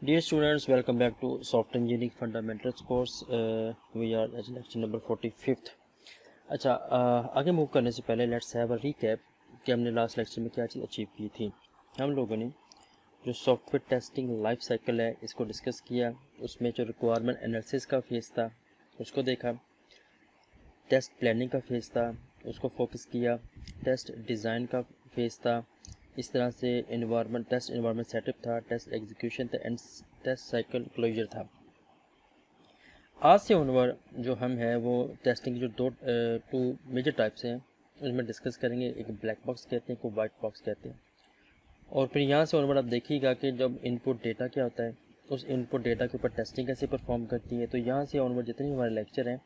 Dear students, welcome back to Software Engineering Fundamentals course. We are at lecture number 45th. अच्छा, आगे move करने से पहले let's have a recap कि हमने लास्ट लेक्चर में क्या चीज़ अचीव की थी। हम लोगों ने जो सॉफ्टवेयर टेस्टिंग लाइफ साइकिल है इसको डिस्कस किया, उसमें जो रिक्वायरमेंट एनालिसिस का फेज़ था उसको देखा, टेस्ट प्लानिंग का फेज़ था उसको फोकस किया, टेस्ट डिज़ाइन का फेज़ था, इस तरह से टेस्ट एनवायरनमेंट सेटअप था, टेस्ट एग्जीक्यूशन था एंड टेस्ट साइकिल क्लोजर था। आज से ऑनवर्ड जो हम हैं वो टेस्टिंग के जो टू मेजर टाइप्स हैं उसमें डिस्कस करेंगे। एक ब्लैक बॉक्स कहते हैं, एक वाइट बॉक्स कहते हैं। और फिर यहाँ से ऑनवर्ड आप देखिएगा कि जब इनपुट डेटा क्या होता है, उस इनपुट डेटा के ऊपर टेस्टिंग कैसे परफॉर्म करती है। तो यहाँ से ऑनवर्ड जितने हमारे लेक्चर हैं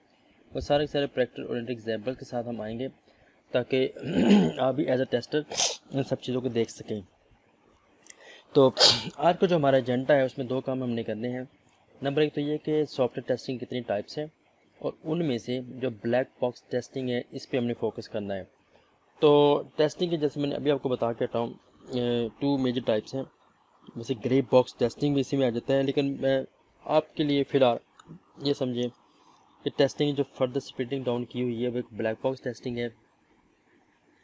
वो सारे प्रैक्टिकल ओरिएंटेड एग्जाम्पल के साथ हम आएंगे ताकि आप भी एज अ टेस्टर इन सब चीज़ों को देख सकें। तो आज का जो हमारा एजेंडा है उसमें दो काम हमने करने हैं। नंबर एक तो ये कि सॉफ्टवेयर टेस्टिंग कितनी टाइप्स हैं और उनमें से जो ब्लैक बॉक्स टेस्टिंग है इस पे हमने फोकस करना है। तो टेस्टिंग के जैसे मैंने अभी आपको बता के हटा हूँ टू मेजर टाइप्स हैं। वैसे ग्रे बॉक्स टेस्टिंग भी इसी में आ जाता है, लेकिन मैं आपके लिए फ़िलहाल ये समझें कि टेस्टिंग जो फर्दर स्प्लिटिंग डाउन की हुई है वो एक ब्लैक बॉक्स टेस्टिंग है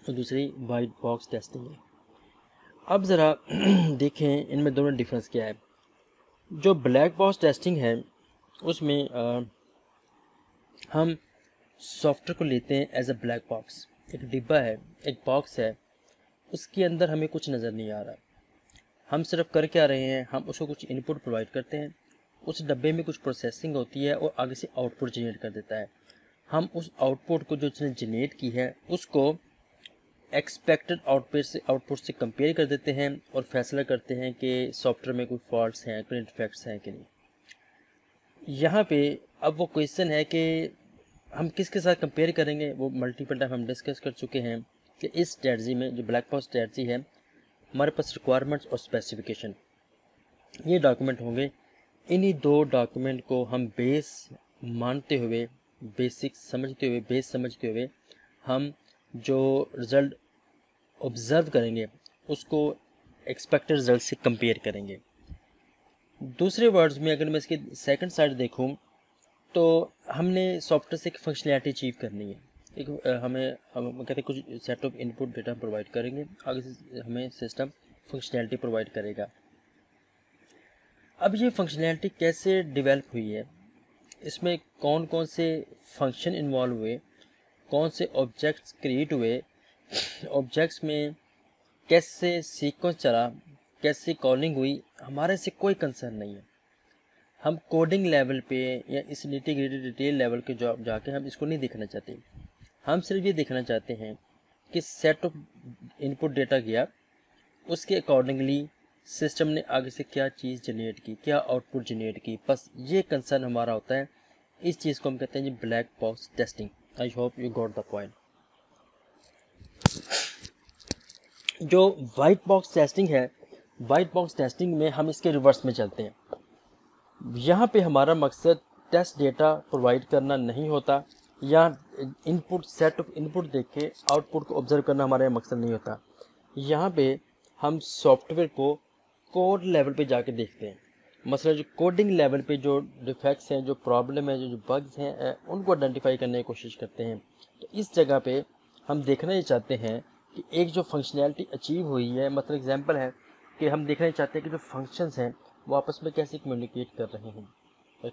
और दूसरी वाइट बॉक्स टेस्टिंग है। अब ज़रा देखें इनमें दोनों डिफरेंस क्या है। जो ब्लैक बॉक्स टेस्टिंग है उसमें हम सॉफ्टवेयर को लेते हैं एज अ ब्लैक बॉक्स। एक डिब्बा है, एक बॉक्स है, उसके अंदर हमें कुछ नज़र नहीं आ रहा। हम सिर्फ कर क्या रहे हैं, हम उसको कुछ इनपुट प्रोवाइड करते हैं, उस डब्बे में कुछ प्रोसेसिंग होती है और आगे से आउटपुट जनरेट कर देता है। हम उस आउटपुट को जो उसने जनरेट की है उसको एक्सपेक्टेड आउटपुट से कंपेयर कर देते हैं और फैसला करते हैं कि सॉफ्टवेयर में कोई फॉल्ट्स हैं, कोई डिफेक्ट्स हैं कि नहीं। यहाँ पे अब वो क्वेश्चन है कि हम किसके साथ कंपेयर करेंगे। वो मल्टीपल टाइम हम डिस्कस कर चुके हैं कि इस स्ट्रेटजी में जो ब्लैक बॉक्स स्ट्रेटजी है हमारे पास रिक्वायरमेंट्स और स्पेसिफिकेशन ये डॉक्यूमेंट होंगे। इन्हीं दो डॉक्यूमेंट को हम बेस मानते हुए, बेसिक समझते हुए, बेस समझते हुए हम जो रिज़ल्ट ऑब्ज़र्व करेंगे उसको एक्सपेक्टेड रिज़ल्ट से कंपेयर करेंगे। दूसरे वर्ड्स में अगर मैं इसकी सेकंड साइड देखूं तो हमने सॉफ्टवेयर से एक फंक्शनैलिटी अचीव करनी है। एक हम कहते हैं कुछ set of input data provide करेंगे, आगे से हमें सिस्टम फंक्शनैलिटी प्रोवाइड करेगा। अब ये फंक्शनैलिटी कैसे डेवलप हुई है, इसमें कौन कौन से फंक्शन इन्वॉल्व हुए, कौन से ऑब्जेक्ट्स क्रिएट हुए, ऑब्जेक्ट्स में कैसे सीक्वेंस चला, कैसे कॉलिंग हुई, हमारे से कोई कंसर्न नहीं है। हम कोडिंग लेवल पे या इस निटी-ग्रिटी डिटेल लेवल के जो जाके हम इसको नहीं देखना चाहते। हम सिर्फ ये देखना चाहते हैं कि सेट ऑफ इनपुट डेटा गया, उसके अकॉर्डिंगली सिस्टम ने आगे से क्या चीज़ जनरेट की, क्या आउटपुट जनरेट की, बस ये कंसर्न हमारा होता है। इस चीज़ को हम कहते हैं जी black box testing. I hope you got the point. जो वाइट बॉक्स टेस्टिंग है, वाइट बॉक्स टेस्टिंग में हम इसके रिवर्स में चलते हैं। यहाँ पे हमारा मकसद टेस्ट डेटा प्रोवाइड करना नहीं होता या इनपुट सेट ऑफ इनपुट देख के आउटपुट को ऑब्जर्व करना हमारा मकसद नहीं होता। यहाँ पे हम सॉफ्टवेयर को कोड लेवल पे जाके देखते हैं। मसला जो कोडिंग लेवल पे जो डिफेक्ट्स हैं, जो प्रॉब्लम है, जो बग्स हैं, उनको आइडेंटिफाई करने की कोशिश करते हैं। तो इस जगह पे हम देखना ये चाहते हैं कि एक जो फंक्शनैलिटी अचीव हुई है, मतलब एग्जांपल है कि हम देखना ये चाहते हैं कि जो फंक्शंस हैं वो आपस में कैसे कम्युनिकेट कर रहे हैं,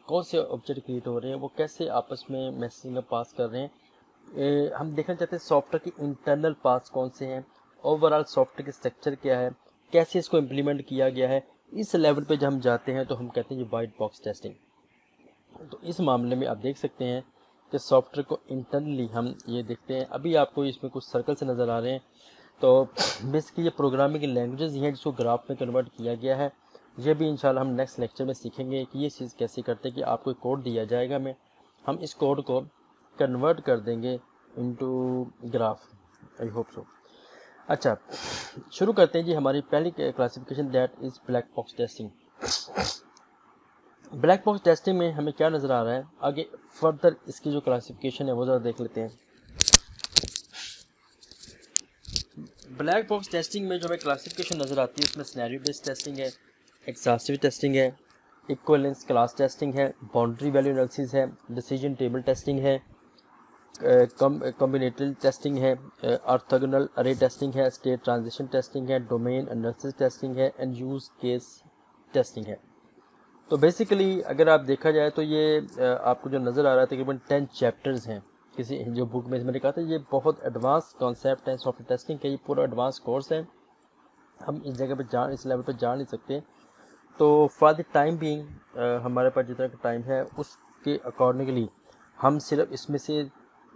कौन से ऑब्जेक्ट क्रिएट हो रहे हैं, वो कैसे आपस में मैसेजिंग पास कर रहे हैं। हम देखना चाहते हैं सॉफ्टवेयर के इंटरनल पार्ट्स कौन से हैं, ओवरऑल सॉफ्टवेयर के स्ट्रक्चर क्या है, कैसे इसको इम्प्लीमेंट किया गया है। इस लेवल पे जब हम जाते हैं तो हम कहते हैं ये वाइट बॉक्स टेस्टिंग। तो इस मामले में आप देख सकते हैं कि सॉफ्टवेयर को इंटरनली हम ये देखते हैं। अभी आपको इसमें कुछ सर्कल से नज़र आ रहे हैं, तो बेसिकली ये प्रोग्रामिंग लैंग्वेजेस हैं जिसको ग्राफ में कन्वर्ट किया गया है। ये भी इंशाल्लाह हम नेक्स्ट लेक्चर में सीखेंगे कि ये चीज़ कैसे करते हैं कि आपको कोड दिया जाएगा, हम इस कोड को कन्वर्ट कर देंगे into graph. I hope so. अच्छा, शुरू करते हैं जी हमारी पहली classification, that is black box testing. Black box testing में हमें क्या नज़र आ रहा है, आगे फर्दर इसकी जो क्लासिफिकेशन है वो ज़रा देख लेते हैं। ब्लैक बॉक्स टेस्टिंग में जो हमें क्लासिफिकेशन नज़र आती है उसमें सिनेरियो बेस्ड टेस्टिंग है, एग्जॉस्टिव टेस्टिंग है, इक्विवेलेंस क्लास टेस्टिंग है, बाउंड्री वैल्यू एनालिसिस है, डिसीजन टेबल टेस्टिंग है, कॉम्बिनेटरी टेस्टिंग है, ऑर्थोगोनल अरे टेस्टिंग है, स्टेट ट्रांजिशन टेस्टिंग है, डोमेन एनालिसिस टेस्टिंग है, एंड यूज केस टेस्टिंग है। तो बेसिकली अगर आप देखा जाए तो ये आपको जो नज़र आ रहा है तकरीबन 10 चैप्टर्स हैं किसी जो बुक में। मैंने कहा था ये बहुत एडवांस कॉन्सेप्ट है सॉफ्टवेयर टेस्टिंग का, ये पूरा एडवांस कोर्स है, हम इस जगह पे इस लेवल पे जा नहीं सकते। तो फॉर द टाइम बीइंग हमारे पास जितना टाइम है उसके अकॉर्डिंगली हम सिर्फ इसमें से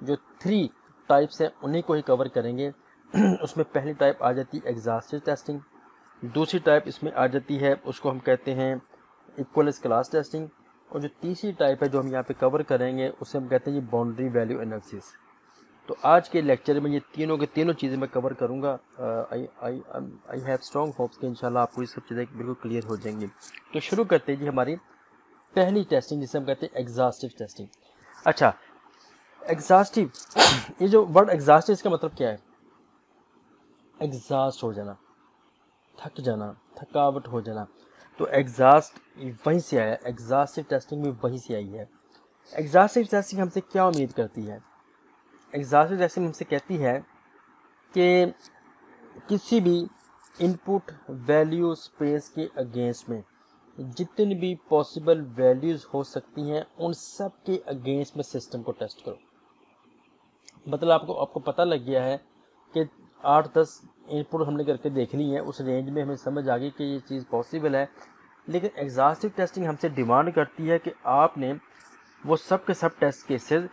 जो 3 टाइप्स हैं उन्हीं को ही कवर करेंगे। उसमें पहली टाइप आ जाती है एग्जॉस्टिव टेस्टिंग, दूसरी टाइप इसमें आ जाती है उसको हम कहते हैं इक्विवेलेंस क्लास टेस्टिंग, और जो तीसरी टाइप है जो हम यहाँ पे कवर करेंगे उसे हम कहते हैं ये बाउंड्री वैल्यू एनालिसिस। तो आज के लेक्चर में ये तीनों के तीनों चीज़ें मैं कवर करूँगा। आई हैव स्ट्रॉन्ग होप्स कि इंशाल्लाह आपको ये सब चीज़ें बिल्कुल क्लियर हो जाएंगी। तो शुरू करते हैं जी हमारी पहली टेस्टिंग जिसे हम कहते हैं एग्जॉस्टिव टेस्टिंग। अच्छा, एग्जॉस्टिव, ये जो वर्ड एग्जॉस्टिव इसका मतलब क्या है? एग्जॉस्ट हो जाना, थक जाना, थकावट हो जाना। तो एग्जॉस्ट वहीं से आया, एग्जॉस्टिव टेस्टिंग भी वहीं से आई है। एग्जॉस्टिव टेस्टिंग हमसे क्या उम्मीद करती है? एग्जॉस्टिव टेस्टिंग हमसे कहती है कि किसी भी इनपुट वैल्यू स्पेस के अगेंस्ट में जितनी भी पॉसिबल वैल्यूज़ हो सकती हैं उन सब के अगेंस्ट में सिस्टम को टेस्ट करो। मतलब आपको पता लग गया है कि 8-10 इनपुट हमने करके देख ली है, उस रेंज में हमें समझ आ गई कि ये चीज़ पॉसिबल है, लेकिन एग्जॉस्टिव टेस्टिंग हमसे डिमांड करती है कि आपने वो सब के सब टेस्ट केसेस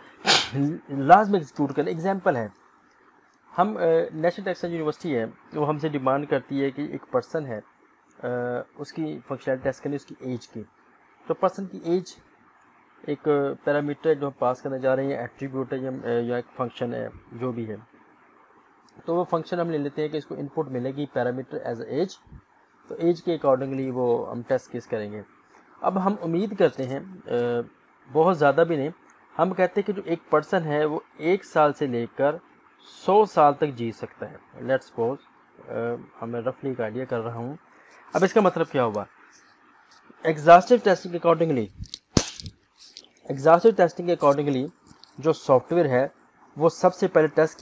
लाजमी एग्जीक्यूट करें। एग्जांपल है, हम नेशनल टेक्सास यूनिवर्सिटी है वो हमसे डिमांड करती है कि एक पर्सन है उसकी फंक्शनैलिटी टेस्ट करनी उसकी एज की। तो पर्सन की एज एक पैरामीटर जो हम पास करने जा रहे हैं, एट्रीब्यूट है या एक फंक्शन है जो भी है, तो वो फंक्शन हम ले लेते हैं कि इसको इनपुट मिलेगी पैरामीटर एज एज, तो एज के अकॉर्डिंगली वो हम टेस्ट केस करेंगे। अब हम उम्मीद करते हैं बहुत ज़्यादा भी नहीं, हम कहते हैं कि जो एक पर्सन है वो 1 साल से लेकर 100 साल तक जी सकता है। लेट्स सपोज मैं रफली एक आइडिया कर रहा हूँ। अब इसका मतलब क्या हुआ? एग्जॉस्टिव टेस्टिंग के अकॉर्डिंगली जो सॉफ्टवेयर है वो सबसे पहले टेस्ट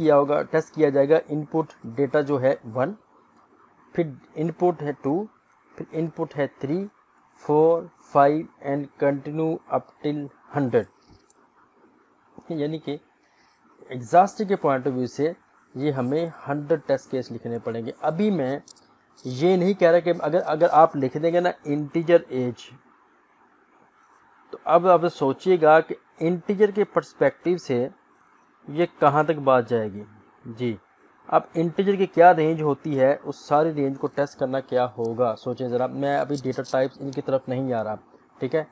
किया जाएगा इनपुट डेटा जो है 1, फिर इनपुट है 2, फिर इनपुट है 3, 4, 5 एंड कंटिन्यू अप टिल 100। यानी कि एग्जॉस्टिव के पॉइंट ऑफ व्यू से ये हमें 100 टेस्ट केस लिखने पड़ेंगे। अभी मैं ये नहीं कह रहा कि अगर आप लिख देंगे ना इंटीजर एज, तो अब आप सोचिएगा कि इंटीजर के पर्सपेक्टिव से ये कहाँ तक बात जाएगी जी। अब इंटीजर की क्या रेंज होती है, उस सारी रेंज को टेस्ट करना क्या होगा, सोचें ज़रा। मैं अभी डेटा टाइप्स इनकी तरफ नहीं आ रहा, ठीक है।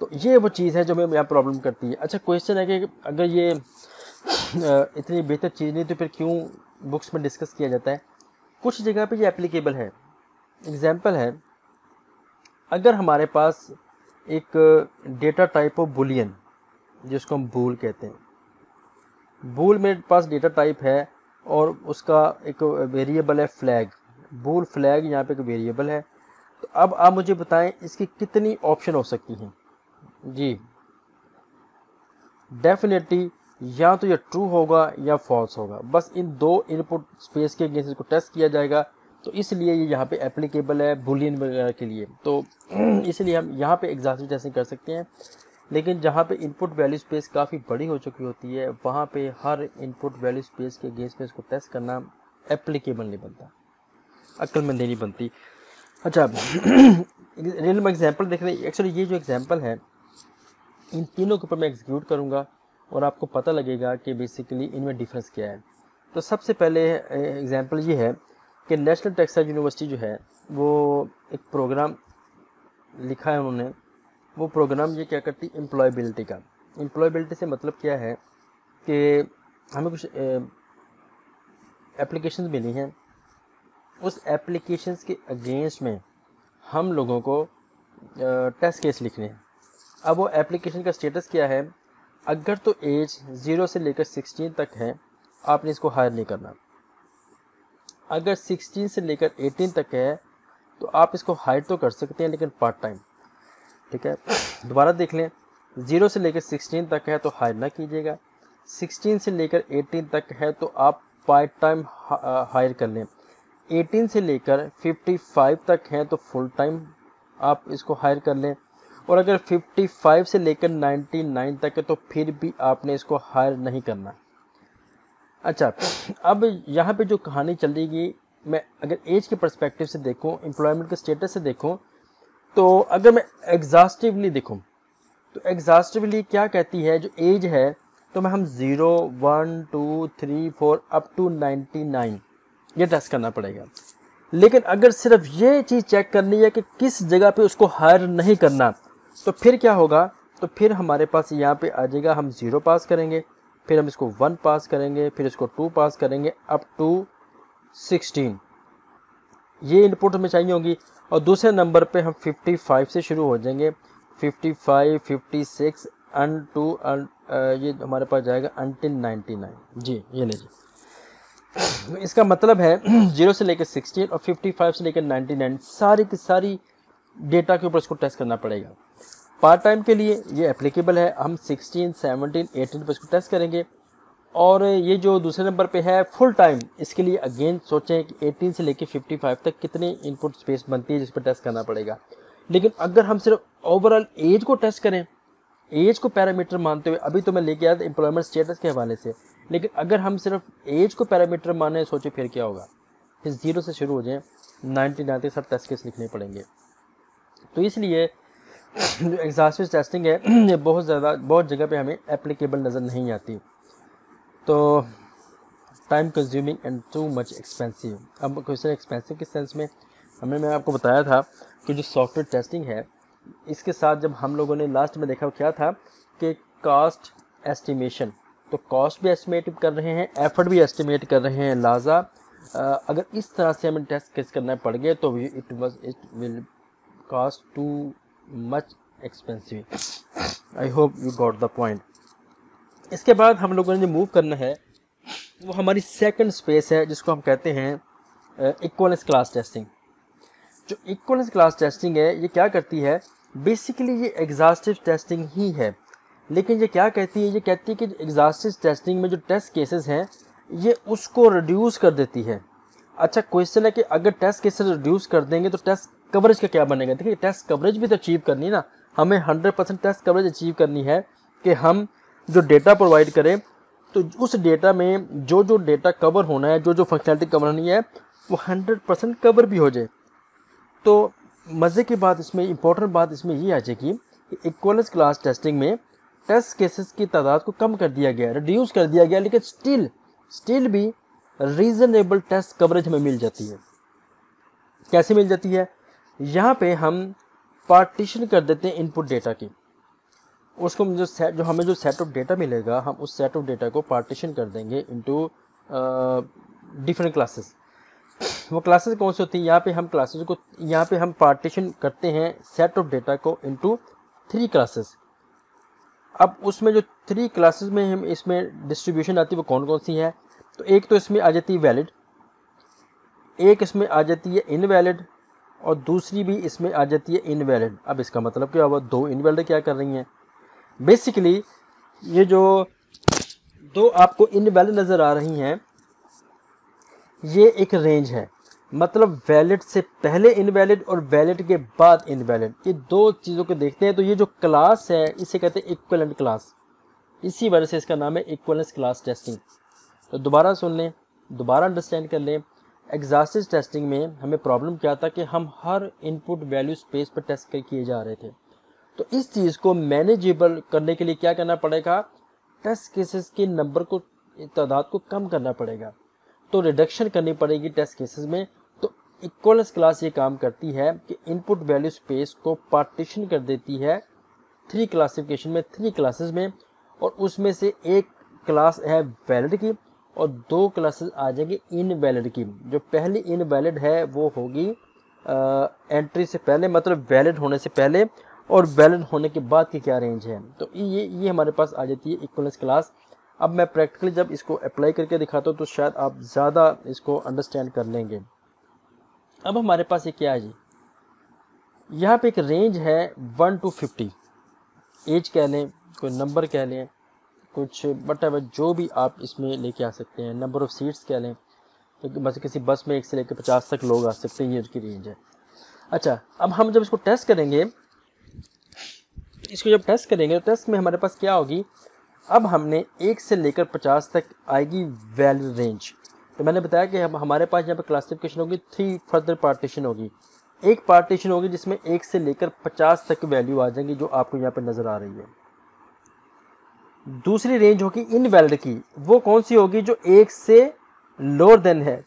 तो ये वो चीज़ है जो हमें यहाँ प्रॉब्लम करती है। अच्छा, क्वेश्चन है कि अगर ये इतनी बेहतर चीज़ नहीं तो फिर क्यों बुक्स में डिस्कस किया जाता है? कुछ जगह पे ये एप्लीकेबल है। एग्जांपल है, अगर हमारे पास एक डेटा टाइप ऑफ बुलियन जिसको हम बूल कहते हैं, बूल मेरे पास डेटा टाइप है और उसका एक वेरिएबल है फ्लैग, बूल फ्लैग यहाँ पे एक वेरिएबल है। तो अब आप मुझे बताएं इसकी कितनी ऑप्शन हो सकती हैं जी। डेफिनेटली या तो ये ट्रू होगा या फॉल्स होगा, बस इन 2 इनपुट स्पेस के अगेंस्ट को टेस्ट किया जाएगा। तो इसलिए ये यहाँ पे एप्लीकेबल है बुलियन वगैरह के लिए। तो इसलिए हम यहाँ पे एग्जॉस्टिव टेस्टिंग कर सकते हैं, लेकिन जहाँ पे इनपुट वैल्यू स्पेस काफ़ी बड़ी हो चुकी होती है वहाँ पे हर इनपुट वैल्यू स्पेस के अगेंस्ट में इसको टेस्ट करना एप्लीकेबल नहीं बनता, अक्लमंदी नहीं बनती। अच्छा, रियल में एग्जाम्पल देख रहे हैं। एक्चुअली ये जो एग्जाम्पल है इन तीनों के ऊपर मैं एग्जीक्यूट करूँगा और आपको पता लगेगा कि बेसिकली इनमें डिफरेंस क्या है। तो सबसे पहले एग्जांपल ये है कि नेशनल टेक्सास यूनिवर्सिटी जो है वो एक प्रोग्राम लिखा है उन्होंने। वो प्रोग्राम ये क्या करती है, एम्प्लॉयबिलिटी का। एम्प्लॉयबिलिटी से मतलब क्या है कि हमें कुछ एप्लीकेशंस मिली हैं, उस एप्लीकेशंस के अगेंस्ट में हम लोगों को टेस्ट केस लिखने हैं। अब वो एप्लीकेशन का स्टेटस क्या है? अगर तो एज 0 से लेकर 16 तक है, आपने इसको हायर नहीं करना। अगर 16 से लेकर 18 तक है तो आप इसको हायर तो कर सकते हैं, लेकिन पार्ट टाइम। ठीक है। दोबारा देख लें, 0 से लेकर 16 तक है तो हायर ना कीजिएगा, 16 से लेकर 18 तक है तो आप पार्ट टाइम हायर कर लें, 18 से लेकर 55 तक है तो फुल टाइम आप इसको हायर कर लें, और अगर 55 से लेकर 99 तक है तो फिर भी आपने इसको हायर नहीं करना। अच्छा, अब यहाँ पे जो कहानी चल रही, मैं अगर एज के पर्सपेक्टिव से देखूँ, एम्प्लॉयमेंट के स्टेटस से देखूँ, तो अगर मैं एग्जॉस्टिवली देखूँ तो एग्जॉस्टिवली क्या कहती है, जो एज है तो मैं हम 0, 1, 2, 3, 4 अप टू 99 ये टेस्ट करना पड़ेगा। लेकिन अगर सिर्फ ये चीज़ चेक करनी है कि किस जगह पे उसको हायर नहीं करना, तो फिर क्या होगा, तो फिर हमारे पास यहाँ पे आ जाएगा, हम 0 पास करेंगे, फिर हम इसको 1 पास करेंगे, फिर इसको 2 पास करेंगे अप टू 16, ये इनपुट हमें चाहिए होगी। और दूसरे नंबर पे हम 55 से शुरू हो जाएंगे, 55, 56 अन टू ये हमारे पास जाएगा अनटिल 99। जी ये लीजिए, इसका मतलब है 0 से लेकर 16 और 55 से लेकर 99 सारी की सारी डेटा के ऊपर इसको टेस्ट करना पड़ेगा। पार्ट टाइम के लिए ये एप्लीकेबल है, हम 16, 17, 18 पर इसको टेस्ट करेंगे। और ये जो दूसरे नंबर पे है फुल टाइम, इसके लिए अगेन सोचें कि 18 से लेकर 55 तक कितनी इनपुट स्पेस बनती है जिस पर टेस्ट करना पड़ेगा। लेकिन अगर हम सिर्फ ओवरऑल एज को टेस्ट करें, एज को पैरामीटर मानते हुए, अभी तो मैं लेके आया था एम्प्लॉयमेंट स्टेटस के हवाले से, लेकिन अगर हम सिर्फ एज को पैरामीटर माने, सोचे फिर क्या होगा, फिर 0 से शुरू हो जाए 99 तक सब टेस्ट केस लिखने पड़ेंगे। तो इसलिए जो एग्जॉस्टिव टेस्टिंग है ये बहुत जगह पे हमें एप्लीकेबल नज़र नहीं आती, तो time consuming and too much expensive. अब क्वेश्चन एक्सपेंसिव के सेंस में मैं आपको बताया था कि जो सॉफ्टवेयर टेस्टिंग है, इसके साथ जब हम लोगों ने लास्ट में देखा क्या था कि कॉस्ट एस्टिमेशन, तो कॉस्ट भी एस्टिमेट कर रहे हैं, एफर्ट भी एस्टिमेट कर रहे हैं, लिहाजा अगर इस तरह से हमें टेस्ट केस करना पड़ गया तो it will cost too much expensive. I hope you got the point. इसके बाद हम लोगों ने जो मूव करना है वो हमारी सेकंड स्पेस है, जिसको हम कहते हैं इक्विवेलेंस क्लास टेस्टिंग। जो इक्विवेलेंस क्लास टेस्टिंग है ये क्या करती है, बेसिकली ये एग्जॉस्टिव टेस्टिंग ही है, लेकिन ये क्या कहती है, ये कहती है कि एग्जॉस्टिव टेस्टिंग में जो टेस्ट केसेस हैं ये उसको रिड्यूस कर देती है। अच्छा, क्वेश्चन है कि अगर टेस्ट केसेस रिड्यूस कर देंगे तो टेस्ट कवरेज का क्या बनेगा। देखिए, टेस्ट कवरेज भी तो अचीव करनी है ना, हमें 100% टेस्ट कवरेज अचीव करनी है कि हम जो डेटा प्रोवाइड करें तो उस डेटा में जो डेटा कवर होना है, जो फंक्शनैलिटी कवर होनी है वो 100% कवर भी हो जाए। तो मज़े की बात इसमें, इंपॉर्टेंट बात इसमें ये आ जाएगी कि इक्विवेलेंस क्लास टेस्टिंग में टेस्ट केसेस की तादाद को कम कर दिया गया, रिड्यूस कर दिया गया, लेकिन स्टिल भी रीजनेबल टेस्ट कवरेज हमें मिल जाती है। कैसे मिल जाती है, यहाँ पे हम पार्टीशन कर देते हैं इनपुट डेटा की, उसको जो हमें जो सेट ऑफ डेटा मिलेगा, हम उस सेट ऑफ डेटा को पार्टीशन कर देंगे इनटू डिफरेंट क्लासेस। वो क्लासेस कौन सी होती हैं, यहाँ पे हम पार्टीशन करते हैं सेट ऑफ डेटा को इनटू 3 क्लासेस। अब उसमें जो 3 क्लासेस में हम इसमें डिस्ट्रीब्यूशन आती है वो कौन कौन सी है, तो एक तो इसमें आ जाती है वैलिड, एक इसमें आ जाती है इनवैलिड, और दूसरी भी इसमें आ जाती है इनवैलिड। अब इसका मतलब क्या हुआ, 2 इनवैलिड क्या कर रही हैं, बेसिकली ये जो 2 आपको इनवैलिड नज़र आ रही हैं ये एक रेंज है, मतलब वैलिड से पहले इनवैलिड और वैलिड के बाद इनवैलिड, ये 2 चीज़ों को देखते हैं। तो ये जो क्लास है इसे कहते हैं इक्विवेलेंट क्लास, इसी वजह से इसका नाम है इक्विवेलेंस क्लास टेस्टिंग। तो दोबारा सुन लें, दोबारा अंडरस्टैंड कर लें। एग्जॉस्टिव टेस्टिंग में हमें प्रॉब्लम क्या था कि हम हर इनपुट वैल्यू स्पेस पर टेस्ट किए जा रहे थे, तो इस चीज़ को मैनेजेबल करने के लिए क्या करना पड़ेगा, टेस्ट केसेस के नंबर को, तादाद को कम करना पड़ेगा, तो रिडक्शन करनी पड़ेगी टेस्ट केसेस में। तो इक्विवेलेंस क्लास ये काम करती है कि इनपुट वैल्यू स्पेस को पार्टीशन कर देती है 3 क्लासिफिकेशन में, 3 क्लासेस में, और उसमें से एक क्लास है वैलिड की और 2 क्लासेस आ जाएंगी इनवैलिड की। जो पहली इनवैलिड है वो होगी एंट्री से पहले, मतलब वैलिड होने से पहले, और वैलिड होने के बाद की क्या रेंज है। तो ये हमारे पास आ जाती है इक्विवेलेंस क्लास। अब मैं प्रैक्टिकली जब इसको अप्लाई करके दिखाता हूँ तो शायद आप ज़्यादा इसको अंडरस्टैंड कर लेंगे। अब हमारे पास ये क्या है जी, यहाँ पे एक रेंज है 1 to 50, एज कह लें, कोई नंबर कह लें, कुछ वटेवर जो भी आप इसमें लेके आ सकते हैं, नंबर ऑफ़ सीट्स कह लें, तो बस किसी बस में 1 से लेकर 50 तक लोग आ सकते हैं, ये उसकी रेंज है। अच्छा, अब हम जब इसको टेस्ट करेंगे, इसको जब टेस्ट करेंगे तो टेस्ट में हमारे पास क्या होगी, अब हमने 1 से लेकर 50 तक आएगी वैल्यू रेंज। तो मैंने बताया कि हमारे पास यहाँ पे क्लासिफिकेशन होगी, 3 फर्दर पार्टीशन होगी। एक पार्टीशन होगी जिसमें 1 से लेकर 50 तक वैल्यू आ जाएंगी, जो आपको यहाँ पे नज़र आ रही है। दूसरी रेंज होगी इनवैलिड की, वो कौन सी होगी, जो 1 से लोअर देन है।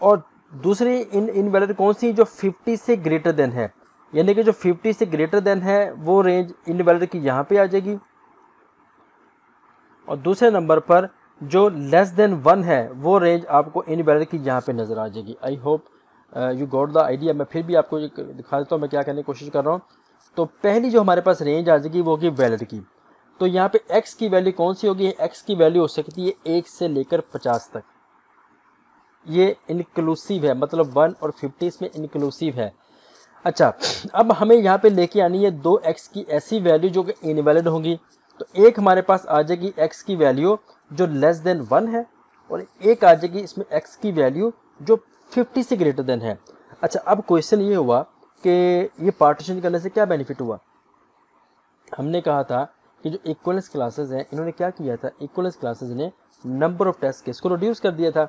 और दूसरी इनवैलिड कौन सी, जो 50 से ग्रेटर देन है, यानी कि जो 50 से ग्रेटर देन है वो रेंज इनवैलिड की यहाँ पे आ जाएगी। और दूसरे नंबर पर जो लेस देन 1 है वो रेंज आपको इनवैलिड की यहाँ पे नज़र आ जाएगी। आई hope you got the idea. मैं फिर भी आपको दिखा देता हूँ मैं क्या करने की कोशिश कर रहा हूँ। तो पहली जो हमारे पास रेंज आ जाएगी वो होगी वैलिड की। तो यहाँ पे x की वैल्यू कौन सी होगी, x की वैल्यू हो सकती है 1 से लेकर 50 तक। ये इंक्लूसिव है, मतलब 1 और 50 इसमें इंक्लूसिव है। अच्छा, अब हमें यहाँ पे लेके आनी है 2x की ऐसी वैल्यू जो कि इनवैलिड होंगी। तो एक हमारे पास आ जाएगी x की वैल्यू जो लेस देन 1 है, और एक आ जाएगी इसमें x की वैल्यू जो 50 से ग्रेटर देन है। अच्छा, अब क्वेश्चन ये हुआ कि ये पार्टीशन करने से क्या बेनिफिट हुआ। हमने कहा था कि जो इक्वलेंस क्लासेस हैं, इन्होंने क्या किया था, इक्वलेंस क्लासेस ने नंबर ऑफ टेस्ट केस को रिड्यूस कर दिया था।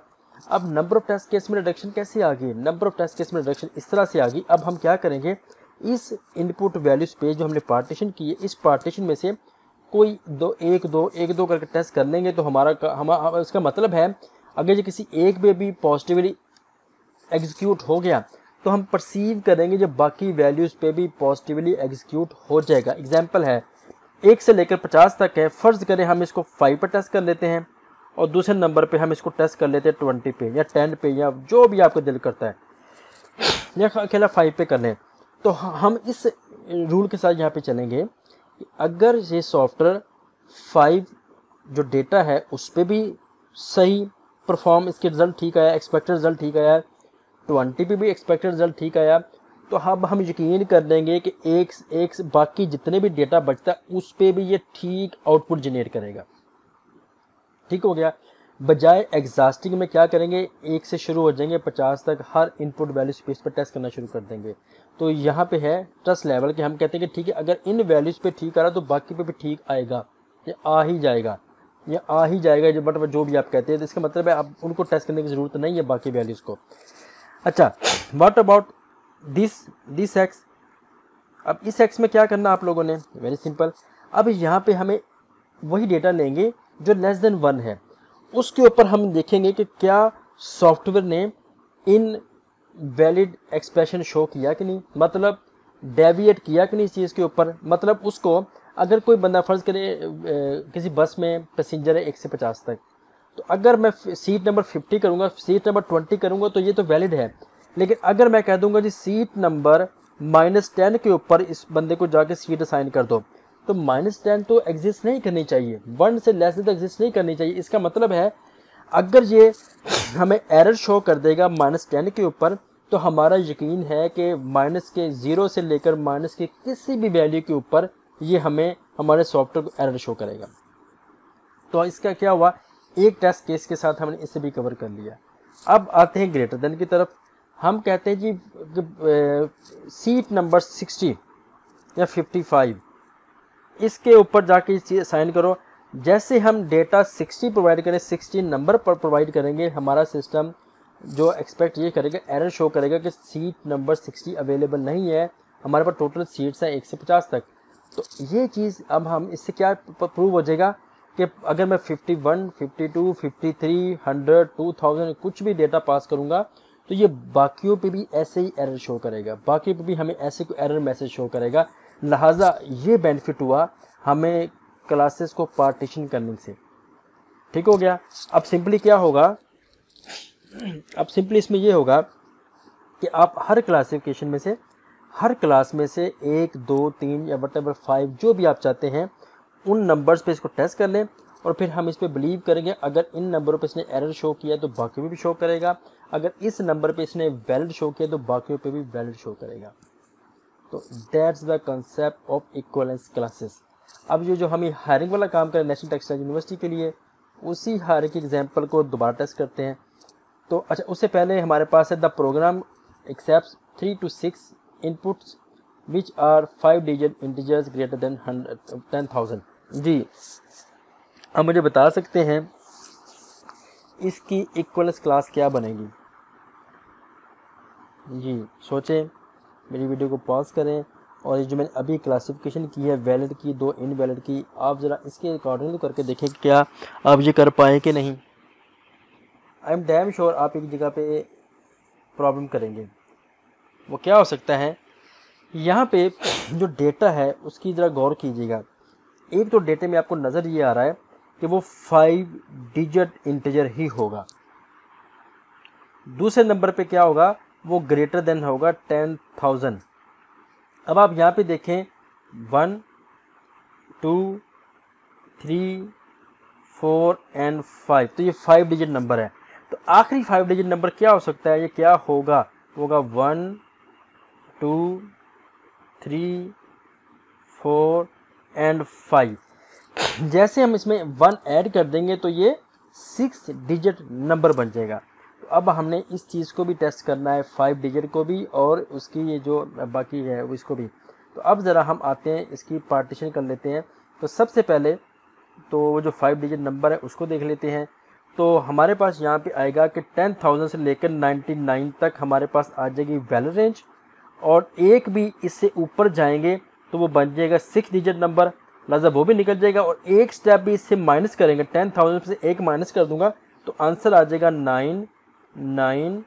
अब नंबर ऑफ टेस्ट केस में रिडक्शन कैसे आ गई, नंबर ऑफ टेस्ट केस में रिडक्शन इस तरह से आ गई। अब हम क्या करेंगे, इस इनपुट वैल्यू स्पेस जो हमने पार्टीशन की है, इस पार्टीशन में से कोई एक दो करके टेस्ट कर लेंगे। तो हमारा इसका मतलब है अगर ये किसी एक पे भी पॉजिटिवली एग्जीक्यूट हो गया तो हम परसीव करेंगे जब बाकी वैल्यूज़ पे भी पॉजिटिवली एग्जीक्यूट हो जाएगा। एग्जाम्पल है 1 से लेकर 50 तक है, फ़र्ज़ करें हम इसको 5 पर टेस्ट कर लेते हैं और दूसरे नंबर पे हम इसको टेस्ट कर लेते हैं 20 पे या 10 पे या जो भी आपका दिल करता है, या अकेला 5 पे कर लें। तो हम इस रूल के साथ यहाँ पे चलेंगे कि अगर ये सॉफ्टवेयर 5 जो डेटा है उस पर भी सही परफॉर्म, इसके रिज़ल्ट ठीक आया, एक्सपेक्टेड रिज़ल्ट ठीक आया, 20 पे भी एक्सपेक्टेड रिज़ल्ट ठीक आया, तो अब हम यकीन कर देंगे कि एक बाकी जितने भी डेटा बचता है उस पर भी ये ठीक आउटपुट जनरेट करेगा। ठीक हो गया। बजाय एग्जॉस्टिंग में क्या करेंगे, 1 से शुरू हो जाएंगे 50 तक, हर इनपुट वैल्यू स्पेस पर टेस्ट करना शुरू कर देंगे। तो यहाँ पे है ट्रस्ट लेवल कि हम कहते हैं कि ठीक है, अगर इन वैल्यूज़ पे ठीक आ रहा तो बाकी पे भी ठीक आएगा, ये आ ही जाएगा, ये आ ही जाएगा, जो बट जो भी आप कहते हैं। तो इसका मतलब है आप उनको टेस्ट करने की ज़रूरत नहीं है बाकी वैल्यूज़ को। अच्छा, व्हाट अबाउट दिस एक्स। अब इस एक्स में क्या करना आप लोगों ने, वेरी सिंपल। अब यहाँ पे हमें वही डेटा लेंगे जो लेस देन 1 है, उसके ऊपर हम देखेंगे कि क्या सॉफ्टवेयर ने इन वैलिड एक्सप्रेशन शो किया कि नहीं, मतलब डेविएट किया कि नहीं इस चीज़ के ऊपर। मतलब उसको अगर कोई बंदा फ़र्ज़ करे किसी बस में पैसेंजर है 1 से 50 तक, तो अगर मैं सीट नंबर 50 करूँगा, सीट नंबर 20 करूँगा तो ये तो वैलिड है। लेकिन अगर मैं कह दूँगा जी सीट नंबर -10 के ऊपर इस बंदे को जाके सीट असाइन कर दो, तो -10 तो एग्जिस्ट नहीं करनी चाहिए, 1 से लेस तो एग्जिस्ट नहीं करनी चाहिए। इसका मतलब है अगर ये हमें एरर शो कर देगा -10 के ऊपर, तो हमारा यकीन है कि माइनस के 0 से लेकर माइनस के किसी भी वैल्यू के ऊपर ये हमें हमारे सॉफ्टवेयर को एरर शो करेगा। तो इसका क्या हुआ, एक टेस्ट केस के साथ हमने इसे भी कवर कर लिया। अब आते हैं ग्रेटर देन की तरफ। हम कहते हैं जी सीट नंबर 60 या 55 इसके ऊपर जाके इस चीज़ असाइन करो। जैसे हम डेटा 60 प्रोवाइड करें, 60 नंबर पर प्रोवाइड करेंगे, हमारा सिस्टम जो एक्सपेक्ट ये करेगा, एरर शो करेगा कि सीट नंबर 60 अवेलेबल नहीं है, हमारे पास टोटल सीट्स हैं 1 से 50 तक। तो ये चीज़ अब हम इससे क्या प्रूव हो जाएगा कि अगर मैं 51, 52, 53, 100, 2000 कुछ भी डेटा पास करूँगा तो ये बाकियों पे भी ऐसे ही एरर शो करेगा, बाकी पे भी हमें ऐसे कोई एरर मैसेज शो करेगा। लिहाजा ये बेनिफिट हुआ हमें क्लासेस को पार्टीशन करने से। ठीक हो गया। अब सिंपली क्या होगा, अब सिंपली इसमें ये होगा कि आप हर क्लासिफिकेशन में से, हर क्लास में से 1, 2, 3 या वटेवर 5 जो भी आप चाहते हैं उन नंबर्स पे इसको टेस्ट कर लें, और फिर हम इस पर बिलीव करेंगे अगर इन नंबरों पे इसने एरर शो किया तो बाकी भी शो करेगा, अगर इस नंबर पे इसने वैलिड शो किया तो बाकियों पे भी वैलिड शो करेगा। तो that's the concept of equivalence classes. अब जो हम हायरिंग वाला काम करें नेशनल टेक्सटाइल यूनिवर्सिटी के लिए, उसी हायरिंग की एग्जाम्पल को दोबारा टेस्ट करते हैं। तो अच्छा, उससे पहले हमारे पास है the program accepts 3 to 6 inputs which are 5 digit integers greater than 10,000। जी, अब मुझे बता सकते हैं इसकी इक्वलेंस क्लास क्या बनेगी? जी सोचें, मेरी वीडियो को पॉज करें और ये जो मैंने अभी क्लासिफिकेशन की है वैलिड की, 2 इनवैलिड की, आप ज़रा इसके अकॉर्डिंग करके देखें कि क्या आप ये कर पाए कि नहीं। आई एम डैम श्योर आप एक जगह पे प्रॉब्लम करेंगे। वो क्या हो सकता है, यहाँ पे जो डेटा है उसकी ज़रा गौर कीजिएगा। एक तो डेटे में आपको नज़र ये आ रहा है कि वो 5 डिजिट इंटीजर ही होगा। दूसरे नंबर पे क्या होगा, वो ग्रेटर देन होगा 10,000। अब आप यहाँ पे देखें 1 2 3 4 एंड 5, तो ये 5 डिजिट नंबर है। तो आखिरी 5 डिजिट नंबर क्या हो सकता है, ये क्या होगा? होगा 1 2 3 4 एंड 5। जैसे हम इसमें 1 ऐड कर देंगे तो ये 6 डिजिट नंबर बन जाएगा। तो अब हमने इस चीज़ को भी टेस्ट करना है, 5 डिजिट को भी और उसकी ये जो बाकी है वो इसको भी। तो अब ज़रा हम आते हैं, इसकी पार्टीशन कर लेते हैं। तो सबसे पहले तो वो जो 5 डिजिट नंबर है उसको देख लेते हैं। तो हमारे पास यहाँ पे आएगा कि 10,000 से लेकर 99 तक हमारे पास आ जाएगी वैलिड रेंज, और एक भी इससे ऊपर जाएंगे तो वो बन जाएगा 6 डिजिट नंबर, लिहाजा वो भी निकल जाएगा। और एक स्टेप भी इससे माइनस करेंगे, 10,000 से एक माइनस कर दूंगा तो आंसर आ जाएगा 9 9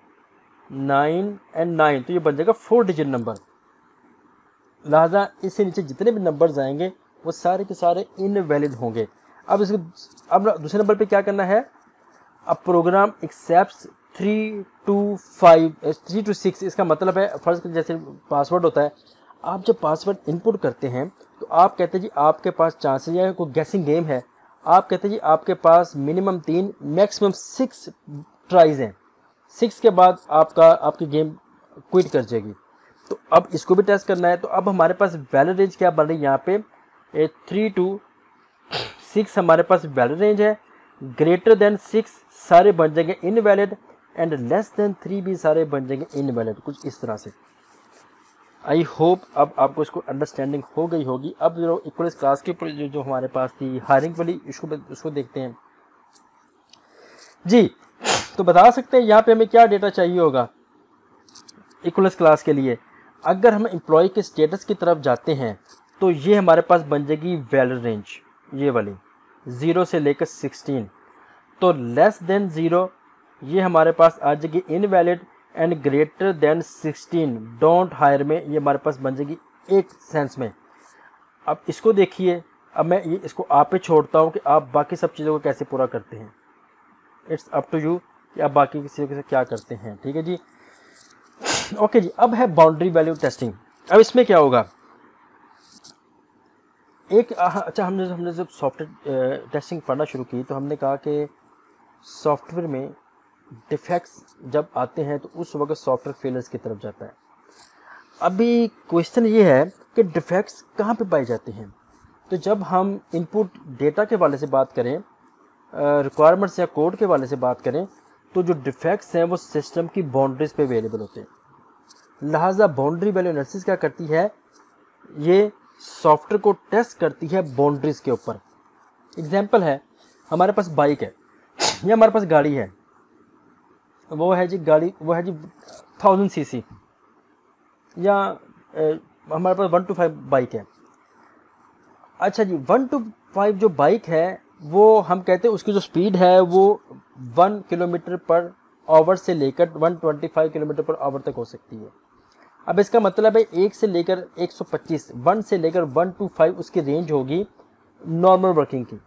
9 एंड 9, तो ये बन जाएगा 4 डिजिट नंबर। लिहाजा इससे नीचे जितने भी नंबर्स आएंगे वो सारे के सारे इनवैलिड होंगे। अब दूसरे नंबर पे क्या करना है, अब प्रोग्राम एक्सेप्ट्स 3 to 6। इसका मतलब है फर्ज जैसे पासवर्ड होता है, आप जब पासवर्ड इनपुट करते हैं तो आप कहते हैं जी आपके पास चांसेस है, कोई गैसिंग गेम है, आप कहते हैं जी आपके पास मिनिमम 3 मैक्सिमम 6 ट्राइज हैं, 6 के बाद आपकी गेम क्विट कर जाएगी। तो अब इसको भी टेस्ट करना है। तो अब हमारे पास वैलिड रेंज क्या बन रही है, यहाँ पे 3 to 6 हमारे पास वैलिड रेंज है, ग्रेटर देन 6 सारे बन जाएंगे इनवैलिड, एंड लेस देन 3 भी सारे बन जाएंगे इनवैलिड, कुछ इस तरह से। आई होप अब आपको इसको अंडरस्टैंडिंग हो गई होगी। अब जो इक्वलेंस क्लास के ऊपर जो हमारे पास थी हायरिंग वाली, उसको देखते हैं जी। तो बता सकते हैं यहाँ पे हमें क्या डेटा चाहिए होगा इक्वलेंस क्लास के लिए। अगर हम एम्प्लॉय के स्टेटस की तरफ जाते हैं तो ये हमारे पास बन जाएगी वैलिड रेंज, ये वाली 0 से लेकर 16। तो लेस देन 0 ये हमारे पास आ जाएगी invalid, and greater than 16 don't hire में ये हमारे पास बन जाएगी एक सेंस में। अब इसको देखिए, अब मैं ये इसको आप पे छोड़ता हूँ कि आप बाकी सब चीज़ों को कैसे पूरा करते हैं। इट्स अप टू यू कि आप बाकी की चीज़ों से क्या करते हैं, ठीक है जी। ओके जी, अब है बाउंड्री वैल्यू टेस्टिंग। अब इसमें क्या होगा, अच्छा हमने जब सॉफ्टवेयर टेस्टिंग पढ़ना शुरू की तो हमने कहा कि सॉफ्टवेयर में डिफेक्ट्स जब आते हैं तो उस वक्त सॉफ्टवेयर फेलियर्स की तरफ जाता है। अभी क्वेश्चन ये है कि डिफेक्ट्स कहाँ पे पाए जाते हैं। तो जब हम इनपुट डेटा के वाले से बात करें, रिक्वायरमेंट्स या कोड के वाले से बात करें, तो जो डिफेक्ट्स हैं वो सिस्टम की बाउंड्रीज पे अवेलेबल होते हैं। लिहाजा बाउंड्री वैल्यू एनालिसिस क्या करती है, ये सॉफ्टवेयर को टेस्ट करती है बाउंड्रीज के ऊपर। एग्जाम्पल है, हमारे पास बाइक है या हमारे पास गाड़ी है, वो है जी 1000 cc, या हमारे पास 1 to 5 बाइक है। अच्छा जी, 1 to 5 जो बाइक है वो हम कहते हैं उसकी जो स्पीड है वो 1 किलोमीटर पर आवर से लेकर 125 किलोमीटर पर आवर तक हो सकती है। अब इसका मतलब है 1 से लेकर 125, 1 से लेकर 1 to 5 उसकी रेंज होगी नॉर्मल वर्किंग की।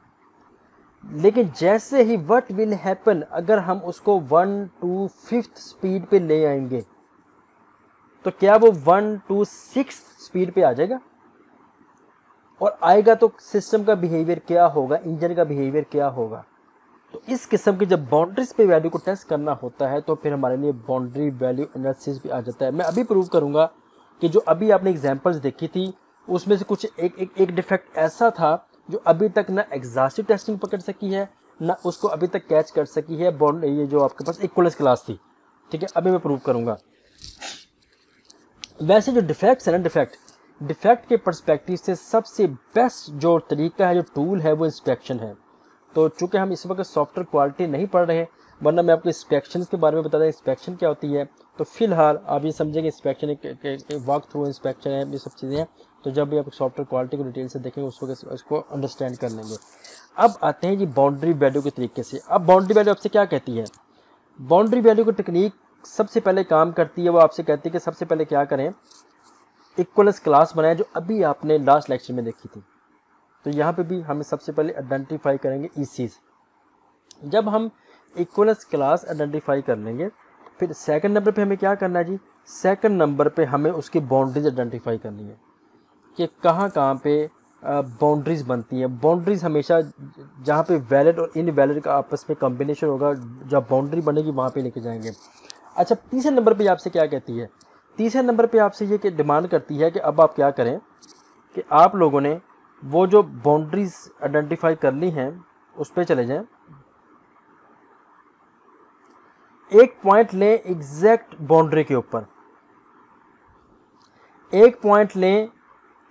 लेकिन जैसे ही व्हाट विल हैपन, अगर हम उसको 1 to 5 स्पीड पे ले आएंगे तो क्या वो 1 to 6 स्पीड पे आ जाएगा, और आएगा तो सिस्टम का बिहेवियर क्या होगा, इंजन का बिहेवियर क्या होगा। तो इस किस्म की जब बाउंड्रीज पे वैल्यू को टेस्ट करना होता है तो फिर हमारे लिए बाउंड्री वैल्यू एनालिसिस भी आ जाता है। मैं अभी प्रूव करूंगा कि जो अभी आपने एग्जांपल्स देखी थी उसमें से कुछ एक डिफेक्ट ऐसा था जो अभी तक ना एग्जॉस्टिव टेस्टिंग पकड़ सकी है ना उसको अभी तक कैच कर सकी है बॉन्ड, ये जो आपके पास इक्वलेंस क्लास थी। ठीक है, अभी मैं प्रूव करूंगा। वैसे जो डिफेक्ट्स है ना, डिफेक्ट के पर्सपेक्टिव से सबसे बेस्ट जो तरीका है, जो टूल है, वो इंस्पेक्शन है। तो चूंकि हम इस वक्त सॉफ्टवेयर क्वालिटी नहीं पढ़ रहे हैं, वरना मैं आपको इंस्पेक्शन के बारे में बता दें इंस्पेक्शन क्या होती है। तो फिलहाल आप ये समझेंगे इंस्पेक्शन एक वॉक थ्रू इंस्पेक्शन है, ये सब चीज़ें हैं। तो जब भी आप सॉफ्टवेयर क्वालिटी को डिटेल से देखेंगे उस वक्त उसको अंडरस्टैंड कर लेंगे। अब आते हैं जी बाउंड्री वैल्यू के तरीके से। अब बाउंड्री वैल्यू आपसे क्या कहती है? बाउंड्री वैल्यू की टेक्निक सबसे पहले काम करती है, वो आपसे कहती है कि सबसे पहले क्या करें, इक्वलेंस क्लास बनाएं जो अभी आपने लास्ट लेक्चर में देखी थी। तो यहाँ पे भी हमें सबसे पहले आइडेंटिफाई करेंगे इसीज। जब हम इक्वलेंस क्लास आइडेंटिफाई कर लेंगे, फिर सेकंड नंबर पे हमें क्या करना है जी, सेकंड नंबर पे हमें उसकी बाउंड्रीज आइडेंटिफाई करनी है कि कहाँ पे बाउंड्रीज बनती है। बाउंड्रीज हमेशा जहाँ पे वैलिड और इनवैलिड का आपस में कॉम्बिनेशन होगा, जब बाउंड्री बनेगी वहाँ पे लेके जाएंगे। अच्छा, तीसरे नंबर पे आपसे क्या कहती है? तीसरे नंबर पे आपसे ये कि डिमांड करती है कि अब आप क्या करें कि आप लोगों ने वो जो बाउंड्रीज आइडेंटिफाई कर ली हैं उस पर चले जाएं, एक पॉइंट लें एग्जैक्ट बाउंड्री के ऊपर, एक पॉइंट लें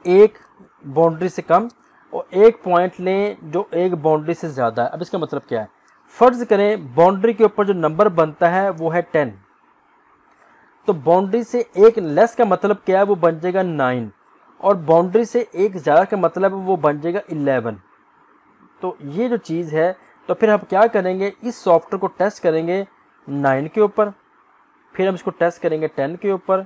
एक बाउंड्री से कम और एक पॉइंट लें जो एक बाउंड्री से ज़्यादा है। अब इसका मतलब क्या है? फर्ज करें बाउंड्री के ऊपर जो नंबर बनता है वो है 10, तो बाउंड्री से एक लेस का मतलब क्या है? वो बन जाएगा 9, और बाउंड्री से एक ज़्यादा का मतलब वो बन जाएगा 11। तो ये जो चीज़ है, तो फिर हम क्या करेंगे, इस सॉफ्टवेयर को टेस्ट करेंगे 9 के ऊपर, फिर हम इसको टेस्ट करेंगे 10 के ऊपर,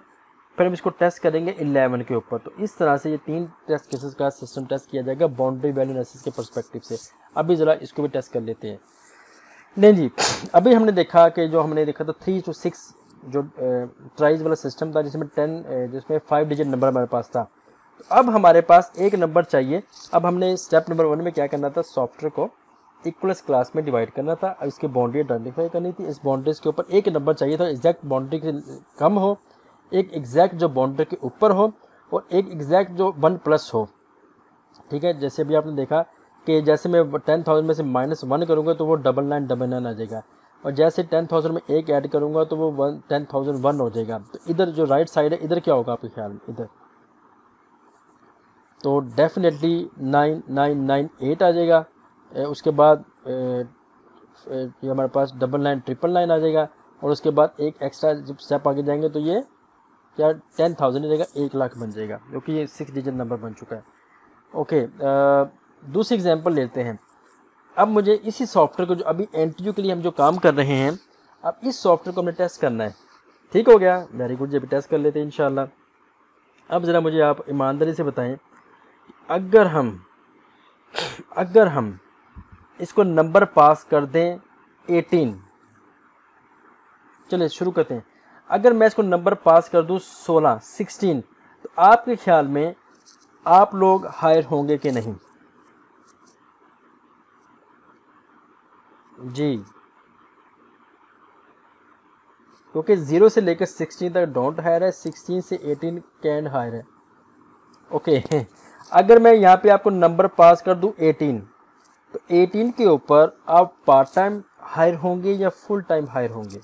फिर हम इसको टेस्ट करेंगे 11 के ऊपर। तो इस तरह से ये 3 टेस्ट केसेस का सिस्टम टेस्ट किया जाएगा बाउंड्री वैल्यू एनालिसिस के पर्सपेक्टिव से। अभी ज़रा इसको भी टेस्ट कर लेते हैं। नहीं जी, अभी हमने देखा कि जो हमने देखा था 3 to 6 जो ट्राइज वाला सिस्टम था, जिसमें 5 डिजिट नंबर हमारे पास था। तो अब हमारे पास एक नंबर चाहिए। अब हमने स्टेप नंबर 1 में क्या करना था, सॉफ्टवेयर को इक्वलेंस क्लास में डिवाइड करना था, अब इसकी बाउंड्री आइडेंटिफाई करनी थी। इस बाउंड्रीज के ऊपर एक नंबर चाहिए था, एग्जैक्ट बाउंड्री से कम हो, एक एग्जैक्ट जो बाउंड्री के ऊपर हो, और एक एग्जैक्ट जो 1+ हो। ठीक है, जैसे अभी आपने देखा कि जैसे मैं 10,000 में से -1 करूँगा तो वो 9999 आ जाएगा, और जैसे 10,000 में एक ऐड करूँगा तो वो 10,001 हो जाएगा। तो इधर जो राइट साइड है, इधर क्या होगा आपके ख्याल में? इधर तो डेफिनेटली 9998 आ जाएगा। उसके बाद ये हमारे पास 9999 आ जाएगा, और उसके बाद एक एक्स्ट्रा जब स्टेप आगे जाएंगे तो ये क्या 10,000 रहेगा, 1 लाख बन जाएगा, क्योंकि ये 6 डिजिट नंबर बन चुका है। ओके, दूसरी एग्जांपल लेते हैं। अब मुझे इसी सॉफ्टवेयर को जो अभी एनटीयू के लिए हम जो काम कर रहे हैं, अब इस सॉफ्टवेयर को हमें टेस्ट करना है। ठीक हो गया, वेरी गुड, जब टेस्ट कर लेते हैं इंशाल्लाह। अब ज़रा मुझे आप ईमानदारी से बताएं, अगर हम इसको नंबर पास कर दें 18, चलिए शुरू करते हैं। अगर मैं इसको नंबर पास कर दूं 16, तो आपके ख्याल में आप लोग हायर होंगे कि नहीं? जी, क्योंकि 0 से लेकर 16 तक डोंट हायर है, 16 से 18 कैन हायर है। ओके, अगर मैं यहाँ पे आपको नंबर पास कर दूं 18, तो 18 के ऊपर आप पार्ट टाइम हायर होंगे या फुल टाइम हायर होंगे?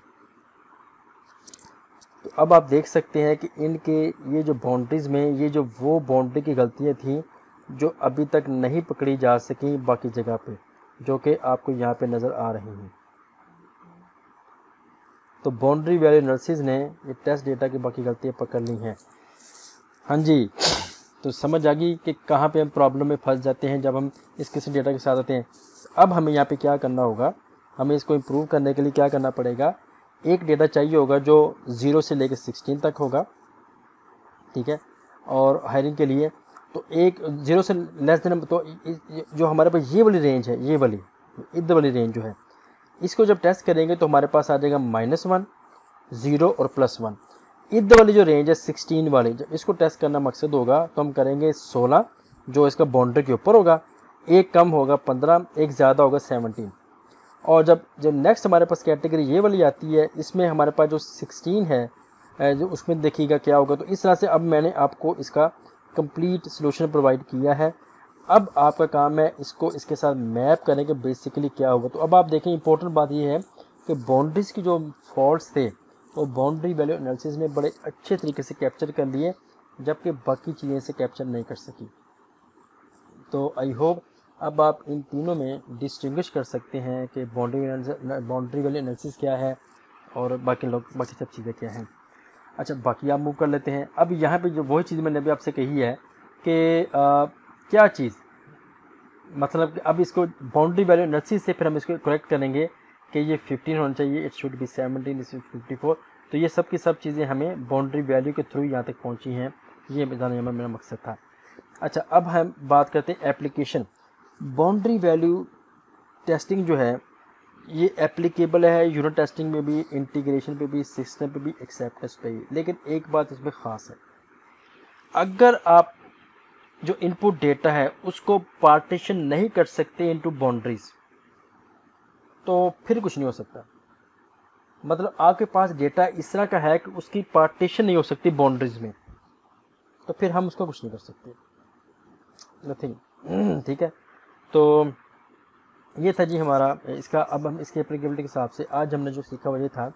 तो अब आप देख सकते हैं कि इनके ये जो बाउंड्रीज़ में ये जो वो बाउंड्री की गलतियाँ थी जो अभी तक नहीं पकड़ी जा सकी बाकी जगह पे, जो कि आपको यहाँ पे नज़र आ रही हैं। तो बाउंड्री वैल्यू एनालिसिस ने ये टेस्ट डेटा की बाकी गलतियाँ पकड़ ली हैं। हाँ जी, तो समझ आ गई कि कहाँ पे हम प्रॉब्लम में फंस जाते हैं जब हम इस किस्म डेटा के साथ आते हैं। अब हमें यहाँ पे क्या करना होगा, हमें इसको इम्प्रूव करने के लिए क्या करना पड़ेगा, एक डेटा चाहिए होगा जो 0 से लेकर 16 तक होगा। ठीक है, और हायरिंग के लिए तो एक 0 से लेस देन, तो जो हमारे पास ये वाली रेंज है, ये वाली इधर वाली रेंज जो है, इसको जब टेस्ट करेंगे तो हमारे पास आ जाएगा -1, 0 और +1। इधर वाली जो रेंज है 16 वाली, जब इसको टेस्ट करना मकसद होगा तो हम करेंगे 16 जो इसका बाउंड्री के ऊपर होगा, एक कम होगा 15, एक ज़्यादा होगा 17। और जब नेक्स्ट हमारे पास कैटेगरी ये वाली आती है, इसमें हमारे पास जो 16 है जो उसमें देखिएगा क्या होगा। तो इस तरह से अब मैंने आपको इसका कंप्लीट सॉल्यूशन प्रोवाइड किया है। अब आपका काम है इसको इसके साथ मैप करने के बेसिकली क्या होगा। तो अब आप देखें इंपॉर्टेंट बात ये है कि बाउंड्रीज़ की जो फॉल्ट्स थे वो बाउंड्री वैल्यू एनालिसिस में बड़े अच्छे तरीके से कैप्चर कर लिए, जबकि बाकी चीज़ें से कैप्चर नहीं कर सकी। तो आई होप अब आप इन तीनों में डिस्टिंग्विश कर सकते हैं कि बाउंड्री वैल्यू एनालिसिस क्या है और बाकी सब चीज़ें क्या हैं। अच्छा, बाकी आप मूव कर लेते हैं। अब यहाँ पे जो वही चीज़ मैंने अभी आपसे कही है कि क्या चीज़, मतलब कि अब इसको बाउंड्री वैल्यू एनालिसिस से फिर हम इसको करेक्ट करेंगे कि ये 15 होना चाहिए, it should be 17, it should 54। तो ये सब की सब चीज़ें हमें बाउंड्री वैल्यू के थ्रू यहाँ तक पहुँची हैं, ये बताने में मेरा मकसद था। अच्छा, अब हम बात करते हैं एप्लीकेशन। बाउंड्री वैल्यू टेस्टिंग जो है ये एप्लीकेबल है यूनिट टेस्टिंग में भी, इंटीग्रेशन पे भी, सिस्टम पे भी, एक्सेप्टेंस पे भी। लेकिन एक बात इसमें ख़ास है, अगर आप जो इनपुट डेटा है उसको पार्टीशन नहीं कर सकते इनटू बाउंड्रीज, तो फिर कुछ नहीं हो सकता। मतलब आपके पास डेटा इस तरह का है कि उसकी पार्टीशन नहीं हो सकती बाउंड्रीज में, तो फिर हम उसको कुछ नहीं कर सकते, नथिंग। ठीक है, तो ये था जी हमारा इसका। अब हम इसके एप्लीकेबिलिटी के हिसाब से आज हमने जो सीखा वो ये था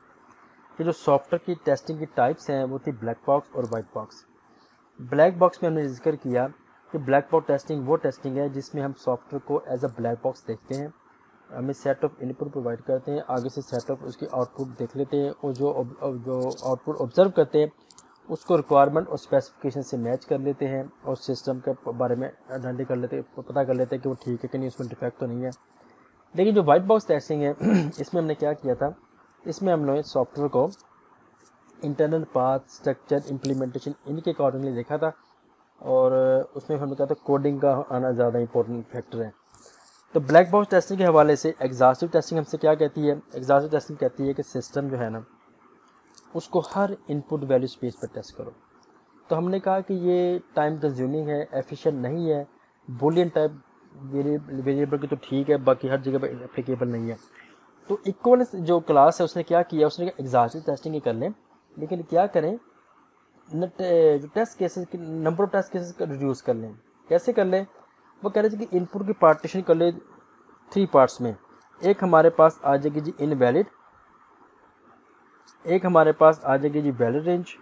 कि जो सॉफ्टवेयर की टेस्टिंग की टाइप्स हैं वो थी ब्लैक बॉक्स और वाइट बॉक्स। ब्लैक बॉक्स में हमने जिक्र किया कि ब्लैक बॉक्स टेस्टिंग वो टेस्टिंग है जिसमें हम सॉफ्टवेयर को एज अ ब्लैक बॉक्स देखते हैं, हमें सेट ऑफ इनपुट प्रोवाइड करते हैं, आगे से सेट ऑफ उसकी आउटपुट देख लेते हैं और जो आउटपुट ऑब्जर्व करते हैं उसको रिक्वायरमेंट और स्पेसिफिकेशन से मैच कर लेते हैं और सिस्टम के बारे में आइडेंटिफाई कर लेते हैं, पता कर लेते हैं कि वो ठीक है कि नहीं, उसमें डिफेक्ट तो नहीं है। लेकिन जो वाइट बॉक्स टेस्टिंग है इसमें हमने क्या किया था, इसमें हमने सॉफ्टवेयर को इंटरनल पाथ, स्ट्रक्चर, इम्प्लीमेंटेशन इनके अकॉर्डिंगली देखा था और उसमें हमने कहा था कोडिंग का आना ज़्यादा इंपॉर्टेंट फैक्टर है। तो ब्लैक बॉक्स टेस्टिंग के हवाले से एग्जॉस्टिव टेस्टिंग हमसे क्या कहती है, एग्जॉस्टिव टेस्टिंग कहती है कि सिस्टम जो है ना उसको हर इनपुट वैल्यू स्पेस पर टेस्ट करो। तो हमने कहा कि ये टाइम कंज्यूमिंग है, एफिशिएंट नहीं है, बूलियन टाइप वेरिएबल की तो ठीक है, बाकी हर जगह पर एप्लीकेबल नहीं है। तो इक्वलेंस जो क्लास है उसने क्या किया, उसने कहा एग्जॉस्टिव टेस्टिंग ही कर लें, लेकिन क्या करें, जो टेस्ट केसेस की number of test cases reduce कर लें। कैसे कर लें, वो कह रहे थे कि इनपुट की पार्टीशन कर ले 3 पार्ट्स में। एक हमारे पास आ जाएगी जी इनवैलिड, एक हमारे पास आ जाएगी जी वैलिड रेंज,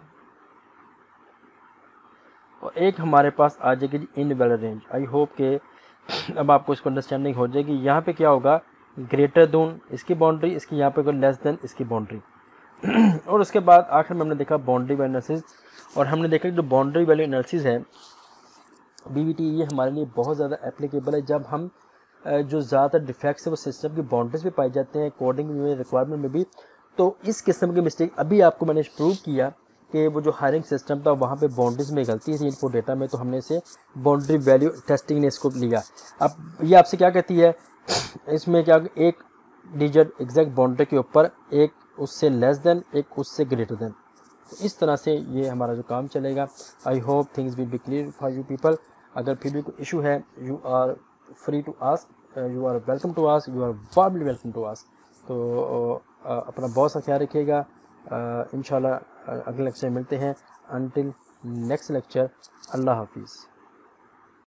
और एक हमारे पास आ जाएगी जी इनवैलिड रेंज। आई होप के अब आपको इसको अंडरस्टैंडिंग हो जाएगी। यहाँ पे क्या होगा, ग्रेटर देन इसकी बाउंड्री, इसकी यहाँ पे लेस देन इसकी बाउंड्री। और उसके बाद आखिर में हमने देखा बाउंड्री वैल्यू एनालिसिस, और हमने देखा कि जो बाउंड्री वैल्यू एनालिसिस है BVT, ये हमारे लिए बहुत ज़्यादा एप्लीकेबल है जब हम जो ज़्यादातर डिफेक्ट्स है वो सिस्टम की बाउंड्रीज पे पाए जाते हैं, कोडिंग में, रिक्वायरमेंट में भी। तो इस किस्म की मिस्टेक अभी आपको मैंने प्रूव किया कि वो जो हायरिंग सिस्टम था वहाँ पे बाउंड्रीज में गलती थी इनपुट डेटा में, तो हमने इसे बाउंड्री वैल्यू टेस्टिंग ने इसको लिया। अब ये आपसे क्या कहती है, इसमें क्या, एक डिजिट एग्जैक्ट बाउंड्री के ऊपर, एक उससे लेस देन, एक उससे ग्रेटर देन। तो इस तरह से ये हमारा जो काम चलेगा। I hope things will be clear for you people. अगर फिर भी कोई इशू है, you are free to ask, you are welcome to ask, you are warmly welcome to ask. तो अपना बहुत सा ख्याल रखिएगा। इंशाल्लाह अगले लेक्चर में मिलते हैं। अनटिल नेक्स्ट लेक्चर, अल्लाह हाफिज़।